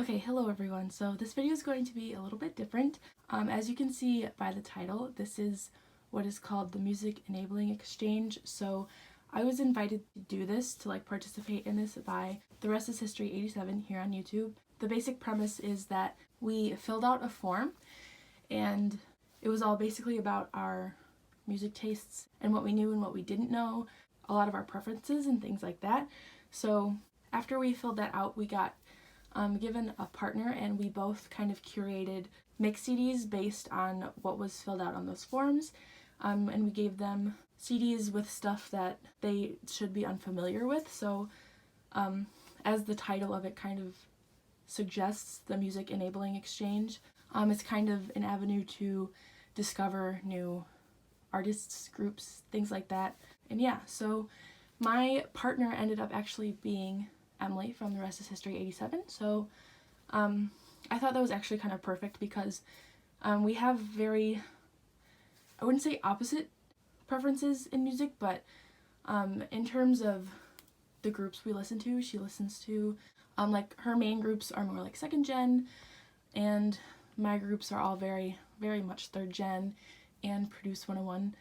Okay, hello everyone. So this video is going to be a little bit different. As you can see by the title, this is what is called the Music Enabling Exchange. So I was invited to do this, to participate in this by The Rest is History 87 here on YouTube. The basic premise is that we filled out a form and it was all basically about our music tastes and what we knew and what we didn't know, a lot of our preferences and things like that. So after we filled that out, we got given a partner and we both kind of curated mix CDs based on what was filled out on those forms, and we gave them CDs with stuff that they should be unfamiliar with. So as the title of it kind of suggests, the Music Enabling Exchange, it's kind of an avenue to discover new artists, groups, things like that. And yeah, so my partner ended up actually being Emily from The Rest is History 87. So I thought that was actually kind of perfect because we have very, I wouldn't say opposite preferences in music, but in terms of the groups we listen to, she listens to, her main groups are more like second gen, and my groups are all very, very much third gen and Produce 101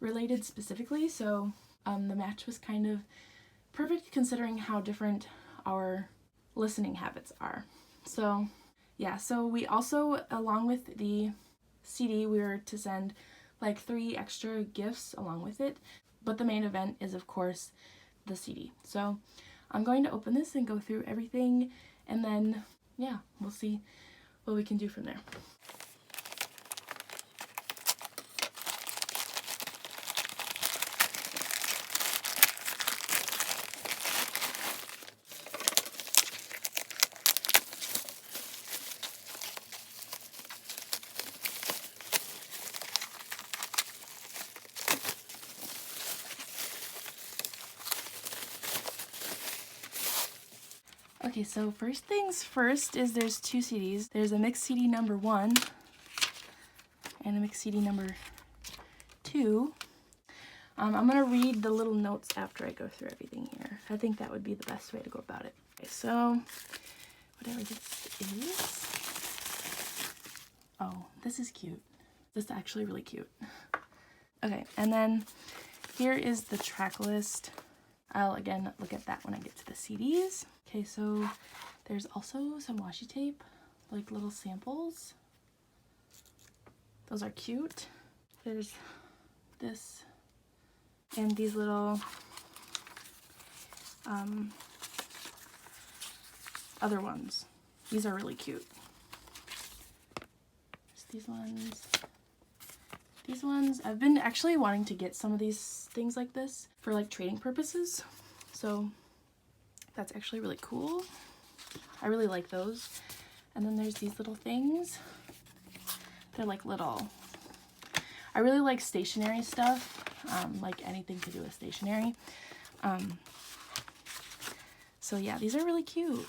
related specifically. So the match was kind of perfect considering how different our listening habits are. So yeah, so we also, along with the CD, we were to send 3 extra gifts along with it, but the main event is of course the CD. So I'm going to open this and go through everything, and then yeah, we'll see what we can do from there. Okay, so first things first is there's 2 CDs. There's a mix CD number 1 and a mix CD number 2. I'm going to read the little notes after I go through everything here. I think that would be the best way to go about it. Okay, so whatever this is. Oh, this is cute. This is actually really cute. Okay, and then here is the track list. I'll again look at that when I get to the CDs. Okay, so there's also some washi tape, little samples. Those are cute. There's this and these little other ones. These are really cute. There's these ones. These ones, I've been actually wanting to get some of these things like this for trading purposes. So that's actually really cool. I really like those. And then there's these little things. They're little, I really like stationery stuff, anything to do with stationery. So yeah, these are really cute.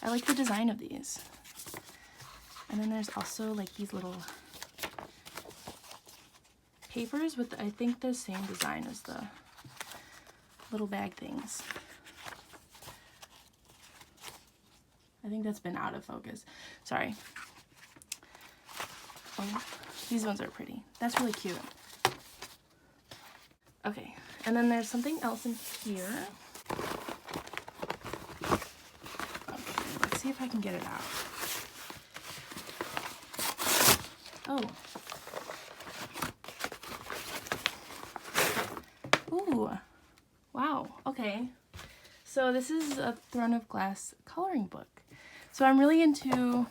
I like the design of these. And then there's also these little papers with, I think, the same design as the little bag things. I think that's been out of focus. Sorry. Oh, these ones are pretty. That's really cute. Okay, and then there's something else in here. Okay, let's see if I can get it out. Oh. Ooh. Wow. Okay. So this is a Throne of Glass coloring book. So I'm really into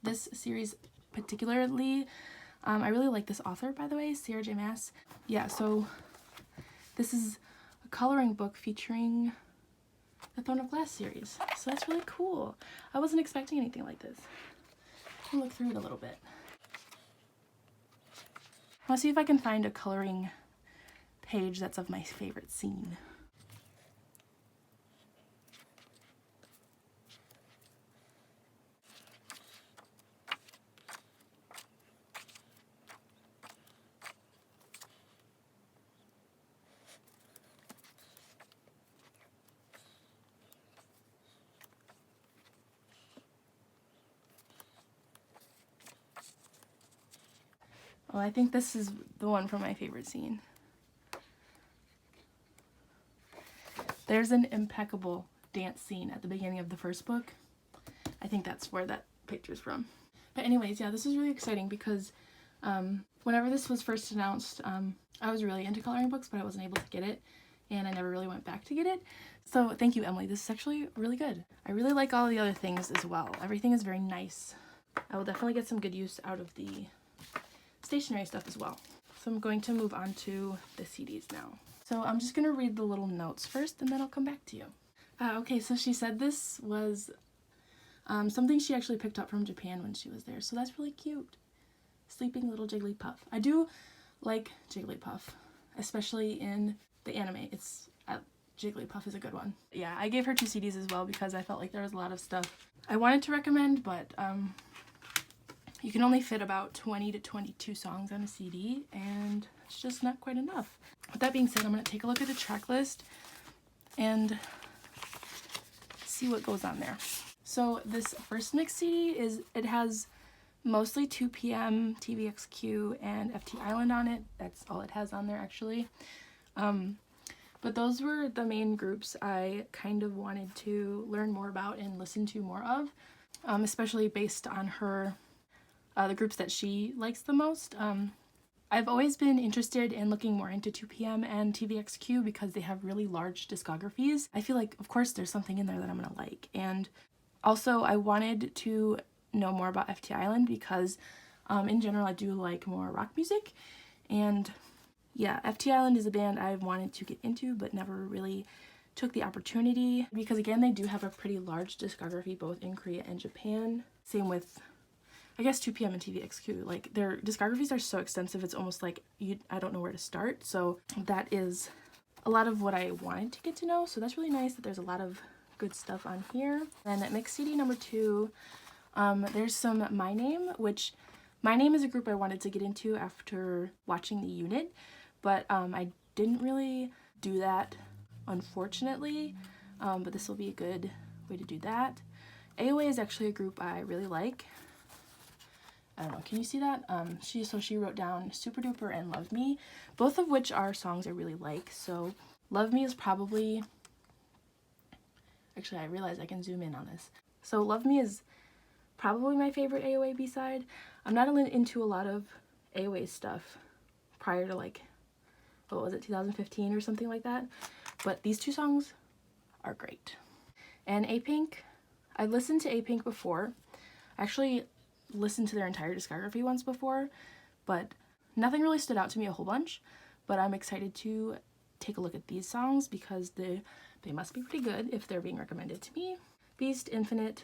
this series particularly. I really like this author, by the way, Sarah J. Maas. Yeah, so this is a coloring book featuring the Throne of Glass series. So that's really cool. I wasn't expecting anything like this. I'll look through it a little bit. I want to see if I can find a coloring page that's of my favorite scene. Oh, I think this is the one from my favorite scene. There's an impeccable dance scene at the beginning of the first book. I think that's where that picture's from. But anyways, yeah, this is really exciting because whenever this was first announced, I was really into coloring books, but I wasn't able to get it, and I never really went back to get it. So thank you, Emily. This is actually really good. I really like all the other things as well. Everything is very nice. I will definitely get some good use out of the stationery stuff as well. So I'm going to move on to the CDs now. So I'm just going to read the little notes first, and then I'll come back to you. Okay, so she said this was something she actually picked up from Japan when she was there, so that's really cute. Sleeping little Jigglypuff. I do like Jigglypuff, especially in the anime. Jigglypuff is a good one. Yeah, I gave her 2 CDs as well because I felt like there was a lot of stuff I wanted to recommend, but you can only fit about 20 to 22 songs on a CD, and it's just not quite enough. With that being said, I'm going to take a look at the track list and see what goes on there. So this first mix CD it has mostly 2 PM, TVXQ, and FT Island on it. That's all it has on there actually. But those were the main groups I kind of wanted to learn more about and listen to more of, especially based on her, the groups that she likes the most. I've always been interested in looking more into 2 PM and TVXQ because they have really large discographies. I feel like, of course, there's something in there that I'm gonna like. And also, I wanted to know more about FT Island because, in general, I do like more rock music. And yeah, FT Island is a band I've wanted to get into but never really took the opportunity because, again, they do have a pretty large discography both in Korea and Japan. Same with, I guess, 2 PM and TVXQ. Like, their discographies are so extensive, it's almost like I don't know where to start. So that is a lot of what I wanted to get to know. So that's really nice that there's a lot of good stuff on here. Then at mix CD number 2, there's some MYNAME, which MYNAME is a group I wanted to get into after watching the unit, but I didn't really do that, unfortunately, but this will be a good way to do that. AOA is actually a group I really like. I don't know, can you see that? She wrote down Super Duper and Love Me, both of which are songs I really like. So Love Me is probably, actually I realize I can zoom in on this. So Love Me is probably my favorite AOA B-side. I'm not into a lot of AOA stuff prior to, like, what was it, 2015 or something like that, but these 2 songs are great. And A-Pink, I listened to A-Pink before. I actually listened to their entire discography once before, but nothing really stood out to me a whole bunch. But I'm excited to take a look at these songs because they must be pretty good if they're being recommended to me. Beast, Infinite,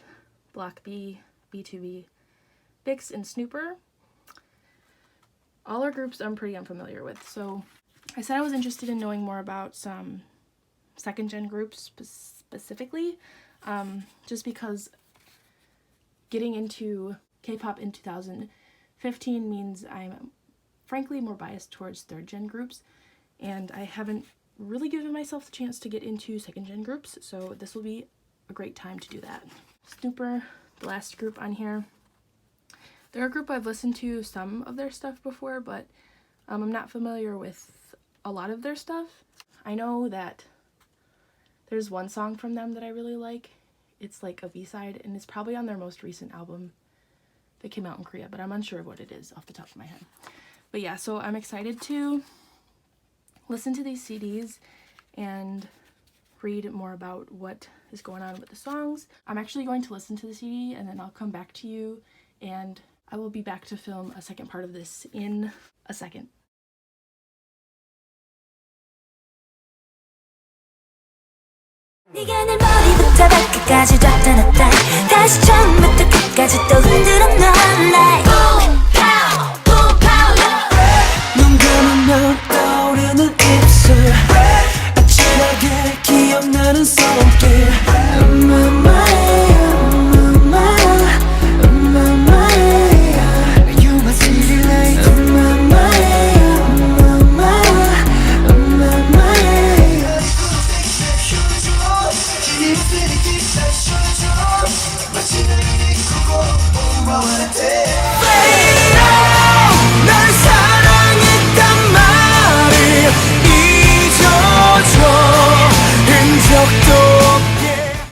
Block B, B2B, Bix, and Snooper. All are groups I'm pretty unfamiliar with, so I said I was interested in knowing more about some 2nd gen groups specifically, just because getting into K-pop in 2015 means I'm frankly more biased towards 3rd gen groups, and I haven't really given myself the chance to get into 2nd gen groups, so this will be a great time to do that. Snooper, the last group on here. They're a group I've listened to some of their stuff before, but I'm not familiar with a lot of their stuff. I know that there's one song from them that I really like. It's like a B-side, and it's probably on their most recent album that came out in Korea, but I'm unsure of what it is off the top of my head. But yeah, so I'm excited to listen to these CDs and read more about what is going on with the songs. I'm actually going to listen to the CD and then I'll come back to you, and I will be back to film a second part of this in a second. 네가 날 머리부터 발끝까지 다 떠났다 다시 처음부터 끝까지 또 흔들어 넌 like boom pow boom pow 눈 감으면 떠오르는 입술 아찔하게 기억나는 손길 You my city light I wanna take